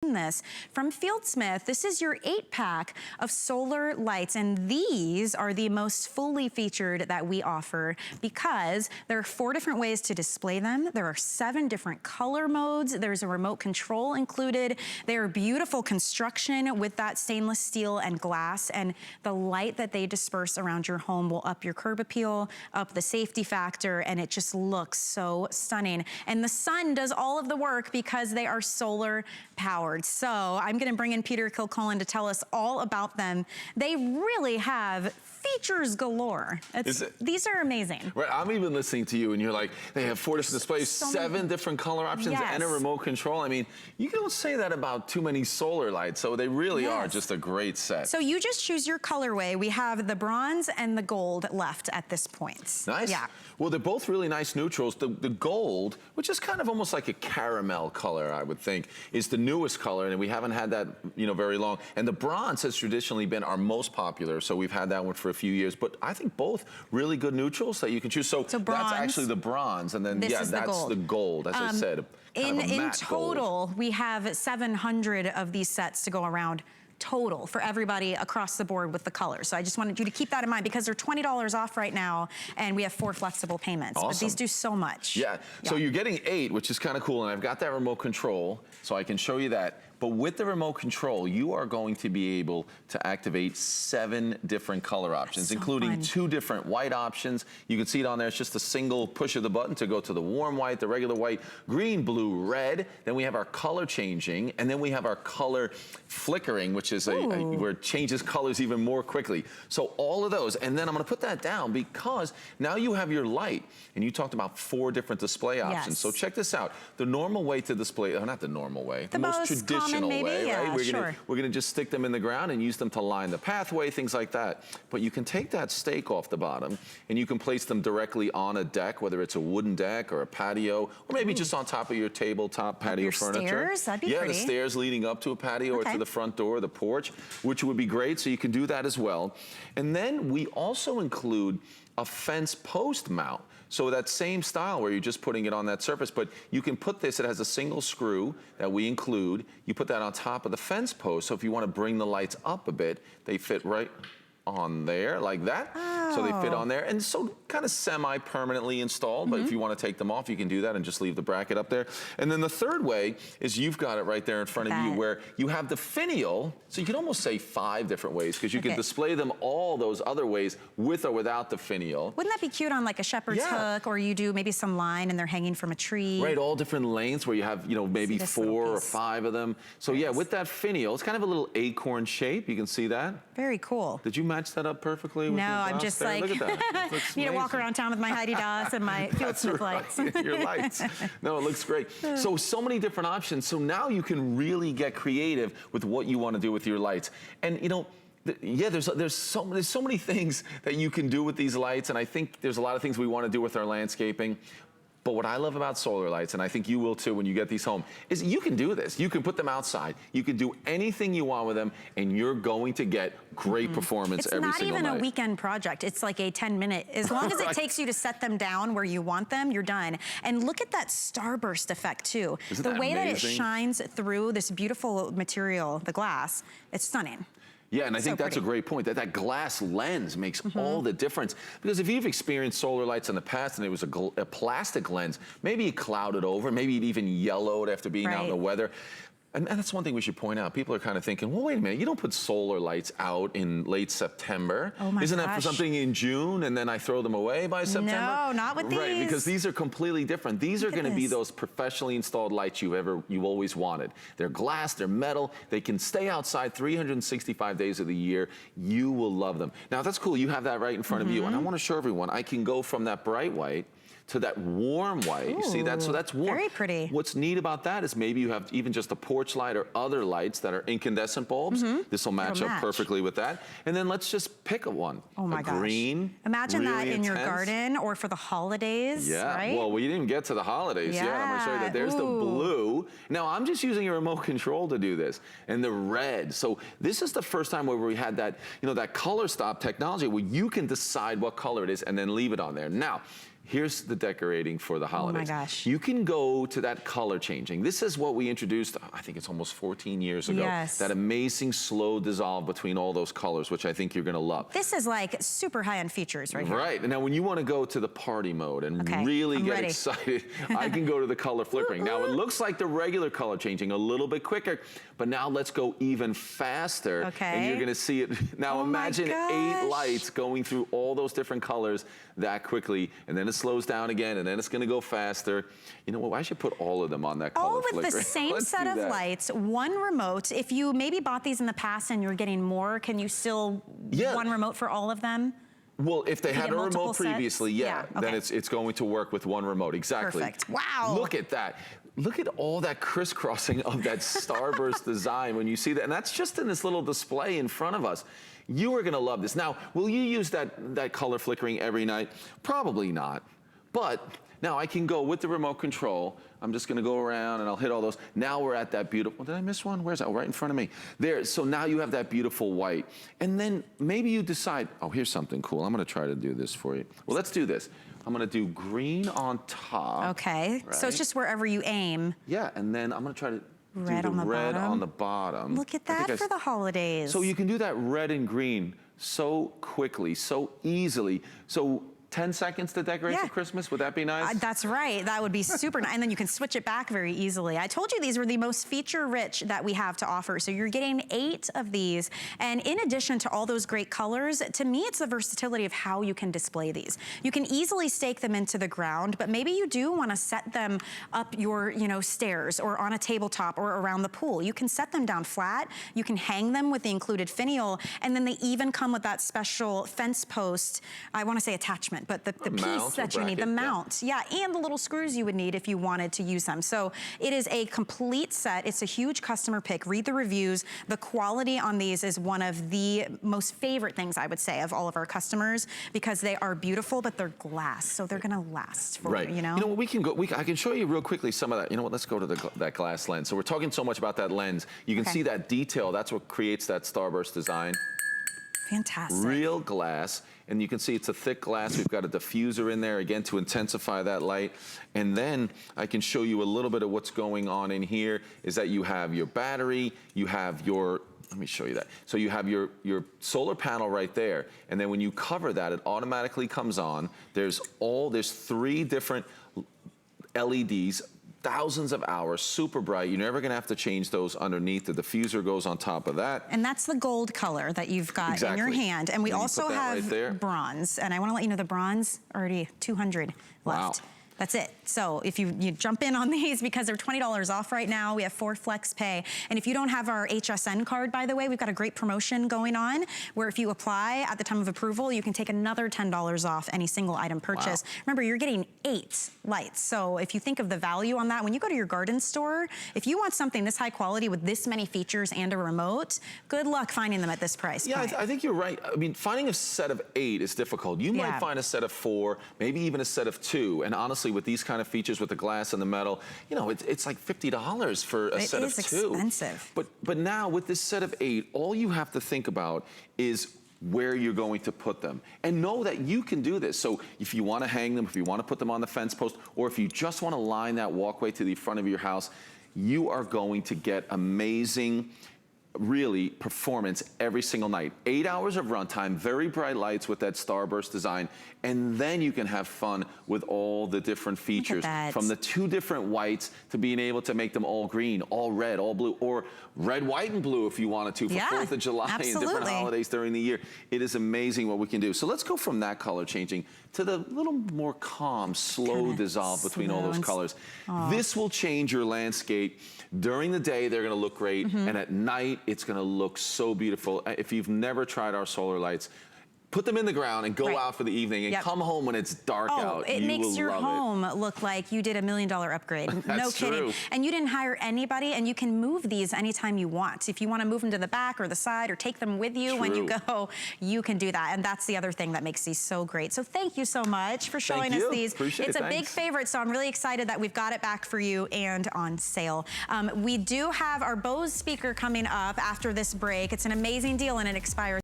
this from FieldSmith. This is your 8-pack of solar lights, and these are the most fully featured that we offer because there are 4 different ways to display them. There are 7 different color modes. There's a remote control included. They are beautiful construction with that stainless steel and glass, and the light that they disperse around your home will up your curb appeal, up the safety factor, and it just looks so stunning. And the sun does all of the work because they are solar powered. So I'm gonna bring in Peter Kilcullen to tell us all about them. They really have features galore. These are amazing. Right, I'm even listening to you and you're like, they have 4 different displays, 7 different color options, and a remote control. I mean, you don't say that about too many solar lights, so they really are just a great set. So you just choose your colorway. We have the bronze and the gold left at this point. Nice. Yeah. Well, they're both really nice neutrals. The gold, which is kind of almost like a caramel color, I would think, is the newest color, and we haven't had that, very long. And the bronze has traditionally been our most popular, so we've had that one for a few years. But I think both really good neutrals that you can choose. So bronze, that's actually the bronze, and then that's the gold, as I said. In total, we have 700 of these sets to go around total for everybody across the board with the colors. So I just wanted you to keep that in mind because they're $20 off right now, and we have 4 flexible payments. Awesome. But these do so much. Yeah. So you're getting 8, which is kind of cool, and I've got that remote control, so I can show you that. But with the remote control, you are going to be able to activate 7 different color options, including 2 different white options. You can see it on there. It's just a single push of the button to go to the warm white, the regular white, green, blue, red. Then we have our color changing, and then we have our color flickering, which is where it changes colors even more quickly. So all of those, and then I'm gonna put that down because now you have your light, and you talked about 4 different display options. So check this out. The normal way to display, not the normal way, the most traditional way, right? We're gonna just stick them in the ground and use them to line the pathway, things like that. But you can take that stake off the bottom and you can place them directly on a deck, whether it's a wooden deck or a patio, or maybe just on top of your tabletop patio furniture. Stairs? That'd be pretty. The stairs leading up to a patio or to the front door, the porch, which would be great. So you can do that as well. And then we also include a fence post mount. So that same style where you're just putting it on that surface, but you can put this, it has a single screw that we include. You put that on top of the fence post, so if you want to bring the lights up a bit, they fit right on there like that. So they fit on there, and so kind of semi-permanently installed, but if you want to take them off, you can do that and just leave the bracket up there. And then the third way is you've got it right there in front of you where you have the finial, so you can almost say 5 different ways because you can display them all those other ways with or without the finial. Wouldn't that be cute on like a shepherd's hook, or you do maybe some line and they're hanging from a tree? Right, all different lengths where you have, maybe 4 or 5 of them. So yeah, with that finial, it's kind of a little acorn shape. You can see that. Very cool. Did you match that up perfectly? With no, I'm just there? like, look at that. Need to walk around town with my Heidi Daus and my FieldSmith lights. Your lights. No, it looks great. So many different options. So now you can really get creative with what you want to do with your lights. And there's so many things that you can do with these lights, and I think there's a lot of things we want to do with our landscaping. But what I love about solar lights, and I think you will too when you get these home, is you can do this. You can put them outside. You can do anything you want with them, and you're going to get great performance every single night. It's not even a weekend project. It's like a 10-minute. As long as it takes you to set them down where you want them, you're done. And look at that starburst effect too. Isn't the that way amazing? That it shines through this beautiful material, the glass, it's stunning. Yeah, and I think that's a great point, that glass lens makes all the difference. Because if you've experienced solar lights in the past and it was a plastic lens, maybe it clouded over, maybe it even yellowed after being out in the weather. And that's one thing we should point out. People are kind of thinking, well, wait a minute, you don't put solar lights out in late September. Oh my Isn't that for something in June and then I throw them away by September? No, not with these. Right, because these are completely different. These are going to be those professionally installed lights you always wanted. They're glass, they're metal, they can stay outside 365 days of the year. You will love them. Now that's cool, you have that right in front of you, and I want to show everyone, I can go from that bright white to that warm white. You see that? So that's warm. Very pretty. What's neat about that is maybe you have even just a porch light or other lights that are incandescent bulbs. This will match up perfectly with that. And then let's just pick one. Oh my gosh. Green. Imagine that in your garden or for the holidays, right? Well, we didn't get to the holidays yet. I'm gonna show you that. There's the blue. Now, I'm just using a remote control to do this. And the red. So this is the first time where we had that, that color stop technology where you can decide what color it is and then leave it on there. Now, Here's the decorating for the holidays. Oh my gosh. You can go to that color changing. This is what we introduced, I think it's almost 14 years ago. Yes. That amazing slow dissolve between all those colors, which I think you're gonna love. This is like super high-end features right here. Right, and now when you wanna go to the party mode and really get excited, I can go to the color flickering. Now it looks like the regular color changing a little bit quicker, but now let's go even faster. And you're gonna see it. Now imagine 8 lights going through all those different colors that quickly, and then it slows down again, and then it's gonna go faster. You know what, I should put all of them on that color flickering. All with the same set of lights, one remote. If you maybe bought these in the past and you're getting more, can you still, one remote for all of them? Well, if they had a remote previously, then it's going to work with one remote, exactly. Perfect, wow. Look at that. Look at all that crisscrossing of that starburst design when you see that, and that's just in this little display in front of us. You are gonna love this. Now, will you use that color flickering every night? Probably not, but now I can go with the remote control. I'm just gonna go around and I'll hit all those. Now we're at that beautiful, did I miss one? Where's that? Oh, right in front of me. There, so now you have that beautiful white. And then maybe you decide, oh, here's something cool. I'm gonna try to do this for you. Well, let's do this. I'm gonna do green on top. Okay, so it's just wherever you aim. Yeah, and then I'm gonna try to red do the red bottom. on the bottom. Look at that for the holidays. So you can do that red and green so quickly, so easily. So 10 seconds to decorate for Christmas, would that be nice? That's right, that would be super nice. And then you can switch it back very easily. I told you these were the most feature-rich that we have to offer. So you're getting 8 of these. And in addition to all those great colors, to me, it's the versatility of how you can display these. You can easily stake them into the ground, but maybe you do wanna set them up your, stairs or on a tabletop or around the pool. You can set them down flat. You can hang them with the included finial. And then they even come with that special fence post, I wanna say attachment, but the piece that you need, the mount, and the little screws you would need if you wanted to use them. So it is a complete set. It's a huge customer pick. Read the reviews. The quality on these is one of the most favorite things, I would say, of all of our customers, because they are beautiful, but they're glass, so they're gonna last for you, You know what, we can go, I can show you real quickly some of that. You know what, let's go to that glass lens. So we're talking so much about that lens. You can see that detail. That's what creates that starburst design. Fantastic. Real glass, and you can see it's a thick glass. We've got a diffuser in there, again, to intensify that light. And then I can show you a little bit of what's going on in here, is that you have your battery, you have your, let me show you that. So you have your solar panel right there, and then when you cover that, it automatically comes on. There's 3 different LEDs, thousands of hours, super bright. You're never gonna have to change those underneath. The diffuser goes on top of that. And that's the gold color that you've got in your hand. And we also have bronze. And I wanna let you know the bronze, already 200 left. That's it. So if you jump in on these, because they're $20 off right now, we have 4 flex pay. And if you don't have our HSN card, by the way, we've got a great promotion going on where if you apply at the time of approval, you can take another $10 off any single item purchase. Remember, you're getting 8 lights. So if you think of the value on that, when you go to your garden store, if you want something this high quality with this many features and a remote, good luck finding them at this price point. I think you're right. I mean, finding a set of 8 is difficult. You might find a set of 4, maybe even a set of 2. And honestly, with these kind of features with the glass and the metal, it's like $50 for a set of 2. It is expensive. But now with this set of 8, all you have to think about is where you're going to put them. And know that you can do this. So if you want to hang them, if you want to put them on the fence post, or if you just want to line that walkway to the front of your house, you are going to get amazing really performance every single night. 8 hours of runtime, very bright lights with that starburst design, and then you can have fun with all the different features, from the 2 different whites to being able to make them all green, all red, all blue, or red, white, and blue if you wanted to for 4th of July and different holidays during the year. It is amazing what we can do. So let's go from that color changing to the little more calm, slow dissolve between all those colors. This will change your landscape. During the day, they're gonna look great, and at night, it's gonna look so beautiful. If you've never tried our solar lights, put them in the ground and go out for the evening and come home when it's dark out. It makes your home look like you did $1 million upgrade. No kidding. True. And you didn't hire anybody, and you can move these anytime you want. If you want to move them to the back or the side or take them with you when you go, you can do that. And that's the other thing that makes these so great. So thank you so much for showing us these. Appreciate it's a big favorite, so I'm really excited that we've got it back for you and on sale. We do have our Bose speaker coming up after this break. It's an amazing deal, and it expires